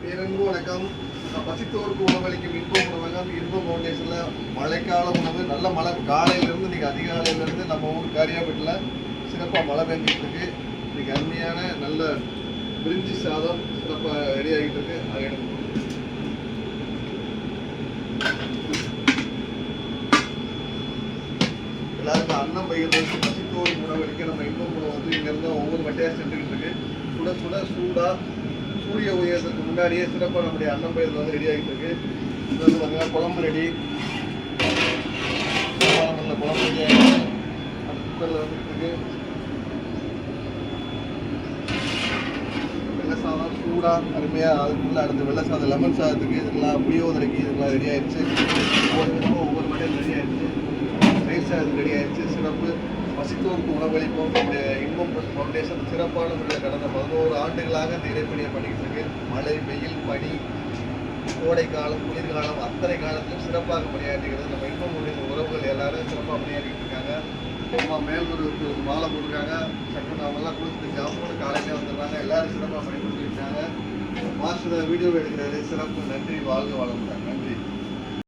பேரன்பு வணக்கம். பசித்தோருக்கு உணவளிக்கும் இன்பம் உணவகம் இன்பம் ஃபவுண்டேஷனில் மழைக்கால உணவு நல்ல மழை காலையிலேருந்து இன்றைக்கி அதிகாலையிலேருந்து நம்ம ஊர் காரியாபேட்டில் சிறப்பாக மழை பெஞ்சிட்டு இருக்கு. இன்றைக்கி அருமையான நல்ல பிரிஞ்சி சாதம் சிறப்பாக ரெடி ஆகிட்டு இருக்கு. அதை எடுத்து எல்லாருக்கும் அன்னம் பயிர்ந்து பசித்தோருக்கு உணவளிக்க நம்ம இன்பம் உணவு வந்து இங்கேருந்து ஒவ்வொரு வட்டையாக சென்றுக்கிட்டு இருக்கு. சுட சுட சூடாக சூரிய உயரத்துக்கு முன்னாடியே சிறப்பாக நம்முடைய அன்னம் பயிர் வந்து ரெடி ஆகிட்டு இருக்கு. இது வந்து பார்த்தீங்கன்னா குழம்பு ரெடி, குழம்பு ரெடி ஆகிட்டு அந்த குக்கரில் வந்துட்டு இருக்கு. வெள்ளை சாதம் சூடாக அருமையாக அதுக்குள்ளே அடுத்து வெள்ளை சாதம் லெமன் சாதத்துக்கு இதெல்லாம் புளியோதரைக்கு இதெல்லாம் ரெடி ஆயிடுச்சு. ஒவ்வொரு மட்டையும் ரெடி ஆயிடுச்சு. தயிர் சாதத்துக்கு ரெடி ஆயிடுச்சு. சிறப்பு பசித்தோருக்கு உணவளிப்போம் நம்முடைய இன்பம் ஃபவுண்டேஷன் சிறப்பான முறையில் கடந்த 11 ஆண்டுகளாக இந்த இடைப்பணியை பண்ணிக்கிட்டு இருக்கு. மழை, வெயில், பனி, கோடை காலம், குளிர்காலம் அத்தனை காலத்திலும் சிறப்பாக பணியாற்றுகிறது. நம்ம இன்பம் ஃபவுண்டேஷன் உறவுகள் எல்லாரும் சிறப்பாக பணியாற்றிக்கிட்டு இருக்காங்க. அம்மா மேல்வருக்கு மாலை போட்டிருக்காங்க. சட்டம் அவங்கெல்லாம் குளிச்சுட்டு ஜாமுன்னு காலையிலே வந்துடுறாங்க. எல்லாரும் சிறப்பாக பணிபுரிஞ்சுக்கிட்டாங்க. மாஸ்டர் வீடியோ எடுக்கிறது சிறப்பு. நன்றி. வாழ்க வளமுடன். நன்றி.